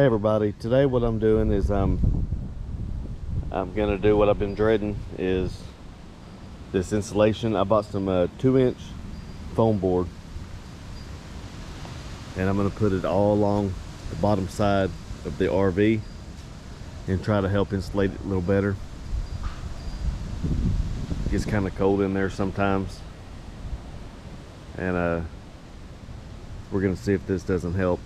Hey everybody, today what I'm doing is I'm gonna do what I've been dreading, is this insulation. I bought some 2-inch foam board, and I'm gonna put it all along the bottom side of the RV and try to help insulate it a little better. It gets kind of cold in there sometimes, and we're gonna see if this doesn't help.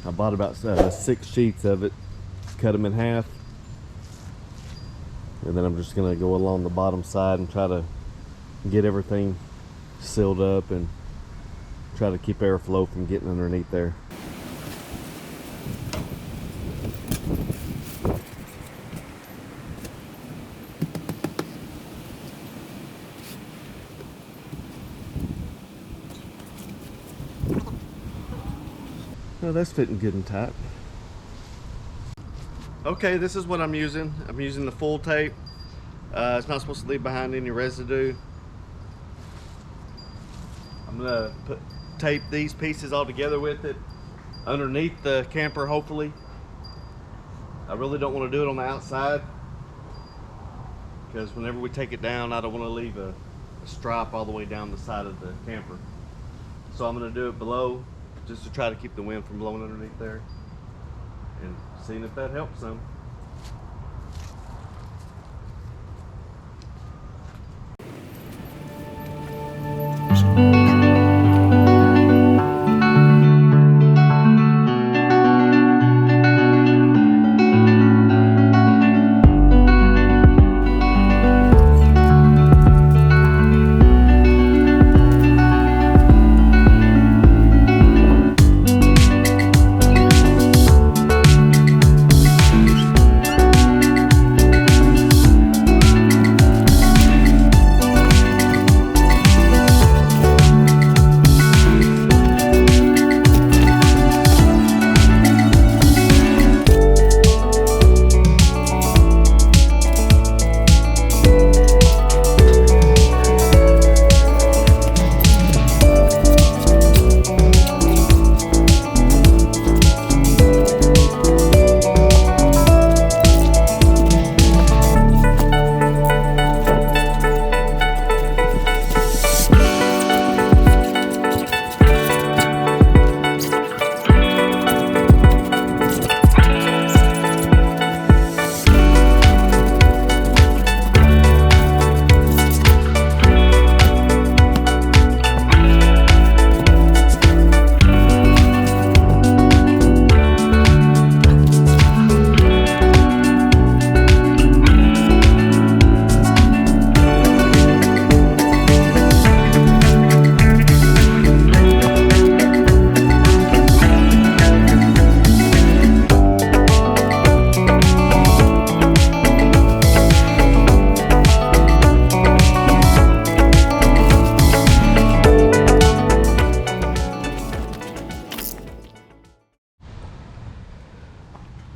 I bought about 6 sheets of it, cut them in half, and then I'm just gonna go along the bottom side and try to get everything sealed up and try to keep airflow from getting underneath there. Oh, that's fitting good and tight. Okay, this is what I'm using. I'm using the full tape. It's not supposed to leave behind any residue. I'm gonna tape these pieces all together with it underneath the camper, hopefully. I really don't want to do it on the outside, because whenever we take it down, I don't want to leave a stripe all the way down the side of the camper. So I'm gonna do it below, just to try to keep the wind from blowing underneath there, and seeing if that helps some.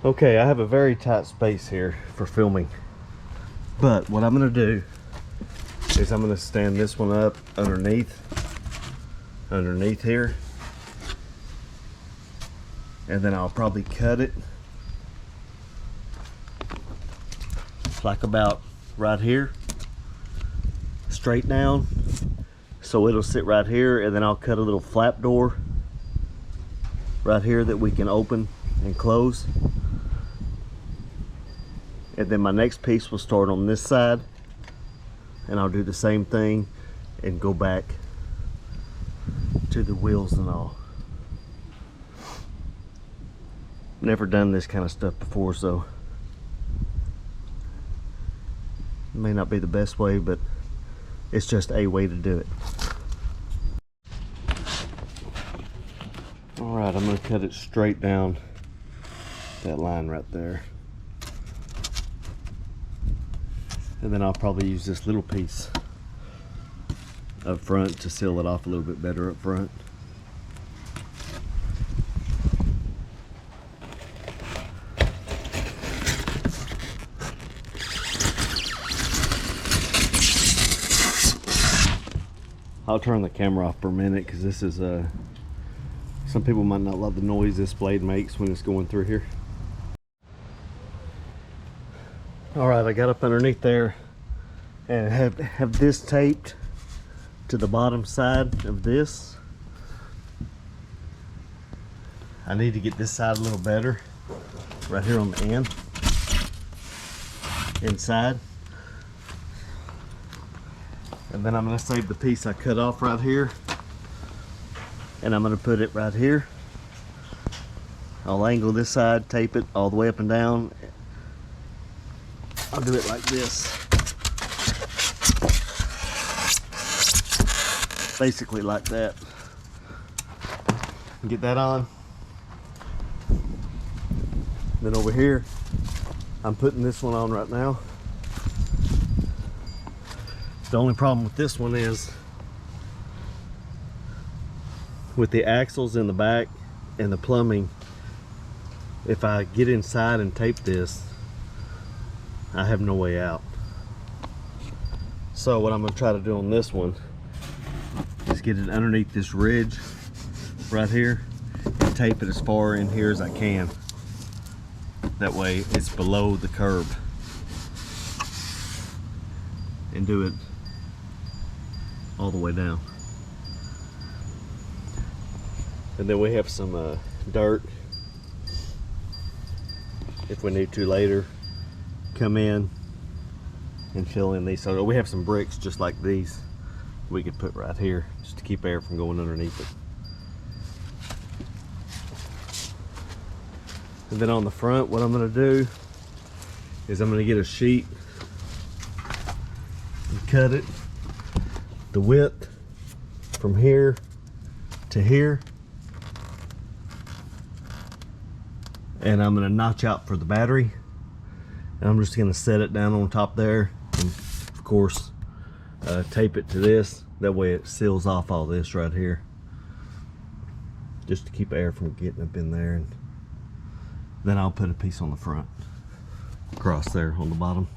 Okay, I have a very tight space here for filming, but what I'm going to do is I'm going to stand this one up underneath here, and then I'll probably cut it like about right here, straight down, so it'll sit right here, and then I'll cut a little flap door right here that we can open and close. And then my next piece will start on this side, and I'll do the same thing and go back to the wheels and all. Never done this kind of stuff before, so it may not be the best way, but it's just a way to do it. Alright, I'm going to cut it straight down that line right there. And then I'll probably use this little piece up front to seal it off a little bit better up front. I'll turn the camera off for a minute because this is some people might not love the noise this blade makes when it's going through here. All right, I got up underneath there and have this taped to the bottom side of this. I need to get this side a little better right here on the end inside, and then I'm going to save the piece I cut off right here and I'm going to put it right here. I'll angle this side, tape it all the way up and down. I'll do it like this, basically like that. Get that on. Then over here, I'm putting this one on right now. The only problem with this one is with the axles in the back and the plumbing, if I get inside and tape this, I have no way out. So what I'm going to try to do on this one is get it underneath this ridge right here and tape it as far in here as I can. That way it's below the curb, and do it all the way down. And then we have some dirt if we need to later. Come in and fill in these. So we have some bricks just like these we could put right here just to keep air from going underneath it. And then on the front, what I'm going to do is I'm going to get a sheet and cut it the width from here to here, and I'm going to notch out for the battery, and I'm just going to set it down on top there, and of course tape it to this. That way it seals off all this right here, just to keep air from getting up in there. And then I'll put a piece on the front, across there on the bottom.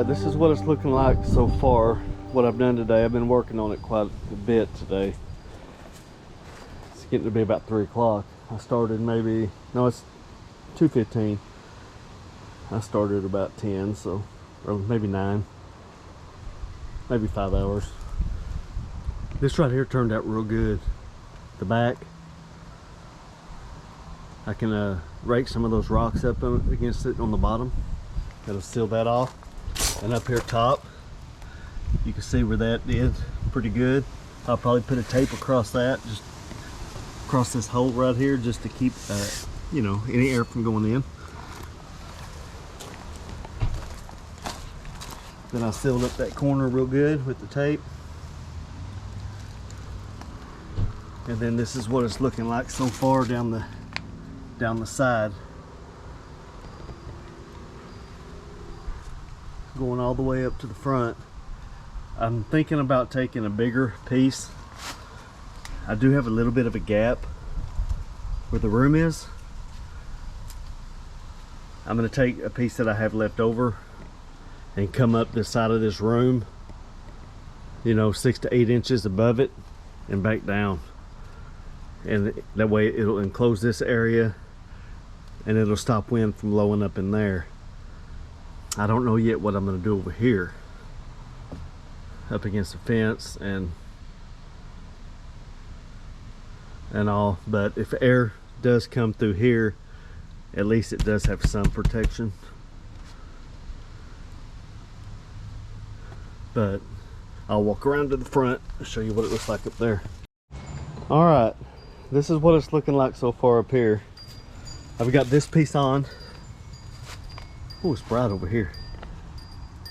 This is what it's looking like so far, what I've done today. I've been working on it quite a bit today. It's getting to be about 3 o'clock. I started maybe, no, it's 2:15. I started about 10, so, or maybe 9, maybe 5 hours. This right here turned out real good. The back, I can rake some of those rocks up against it on the bottom. That'll seal that off. And up here top, you can see where that did pretty good. I'll probably put a tape across that, just across this hole right here, just to keep, you know, any air from going in. Then I sealed up that corner real good with the tape. And then this is what it's looking like so far down the side. Going all the way up to the front. I'm thinking about taking a bigger piece. I do have a little bit of a gap where the room is. I'm going to take a piece that I have left over and come up the side of this room, you know, 6 to 8 inches above it and back down. And that way it'll enclose this area and it'll stop wind from blowing up in there. I don't know yet what I'm going to do over here, up against the fence and all, but if air does come through here, at least it does have some protection. But I'll walk around to the front and show you what it looks like up there. All right, this is what it's looking like so far up here. I've got this piece on. Oh, it's bright over here.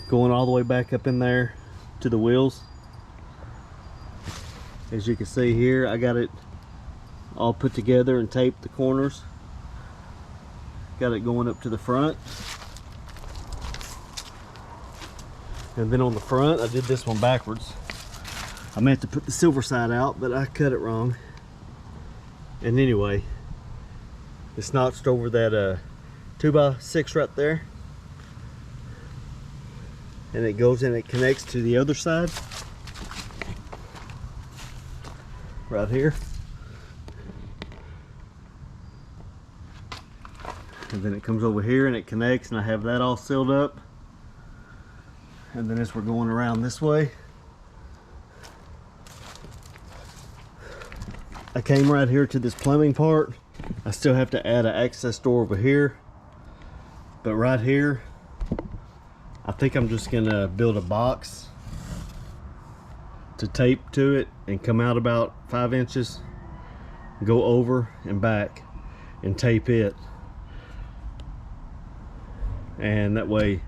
Going all the way back up in there to the wheels. As you can see here, I got it all put together and taped the corners. Got it going up to the front. And then on the front, I did this one backwards. I meant to put the silver side out, but I cut it wrong. And anyway, it's notched over that 2x6 right there. And it goes and it connects to the other side. Right here. And then it comes over here and it connects, and I have that all sealed up. And then as we're going around this way, I came right here to this plumbing part. I still have to add an access door over here, but right here I think I'm just gonna build a box to tape to it and come out about 5 inches, go over and back and tape it, and that way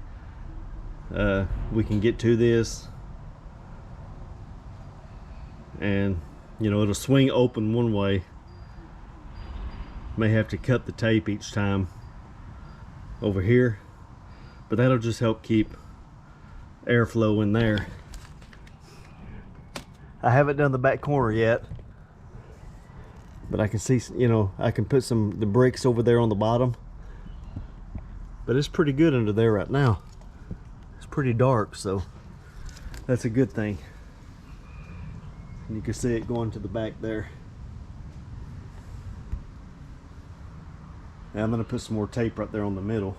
we can get to this, and you know, it'll swing open one way. May have to cut the tape each time over here, but that'll just help keep airflow in there. I haven't done the back corner yet, but I can see, you know, I can put the bricks over there on the bottom, but it's pretty good under there right now. It's pretty dark, so that's a good thing. And you can see it going to the back there. And I'm going to put some more tape right there on the middle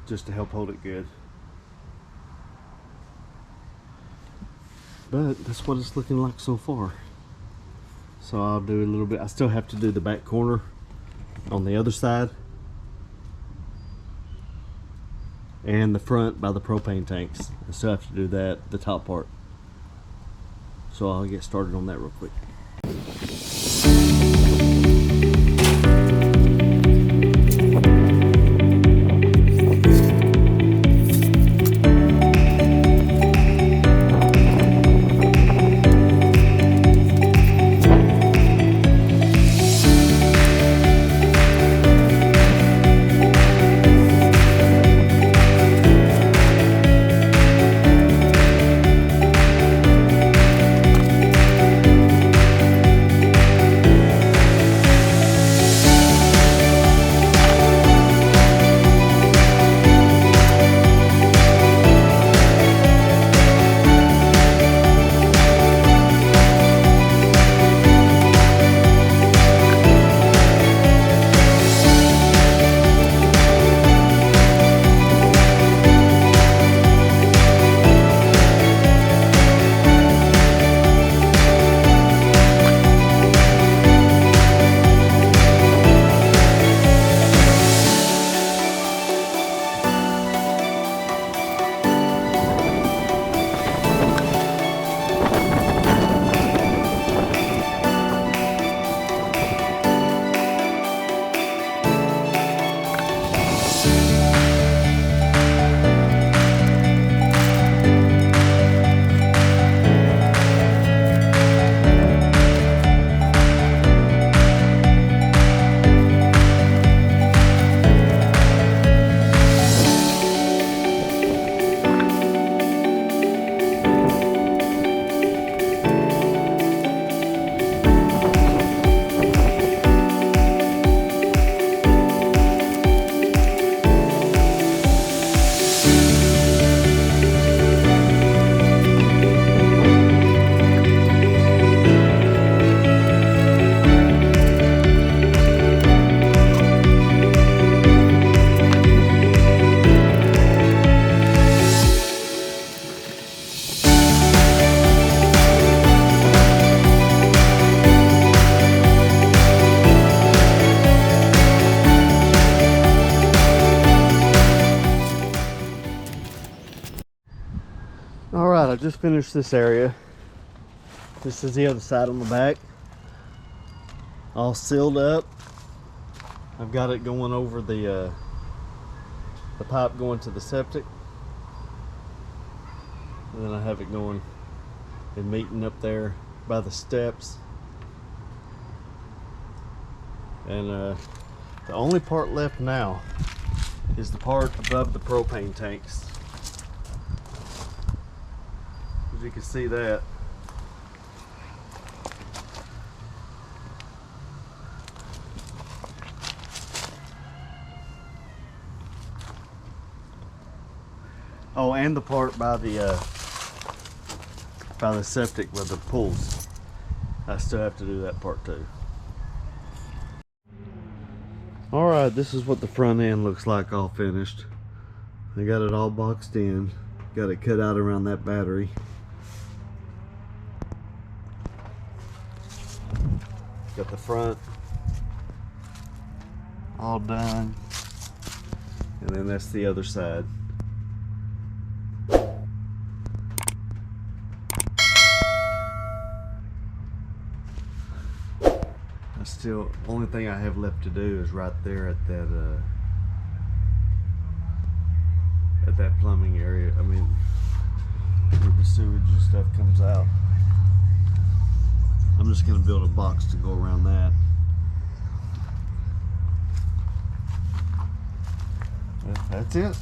just to help hold it good. But that's what it's looking like so far. So I'll do a little bit. I still have to do the back corner on the other side and the front by the propane tanks. I still have to do that, the top part. So I'll get started on that real quick. All right, I just finished this area. This is the other side on the back. All sealed up. I've got it going over the pipe going to the septic. And then I have it going and meeting up there by the steps. And the only part left now is the part above the propane tanks. As you can see that. Oh, and the part by the septic with the pools. I still have to do that part too. Alright, this is what the front end looks like all finished. I got it all boxed in. Got it cut out around that battery. Got the front all done. And then that's the other side. Still, only thing I have left to do is right there at that plumbing area. I mean, where the sewage and stuff comes out. I'm just gonna build a box to go around that. That's it.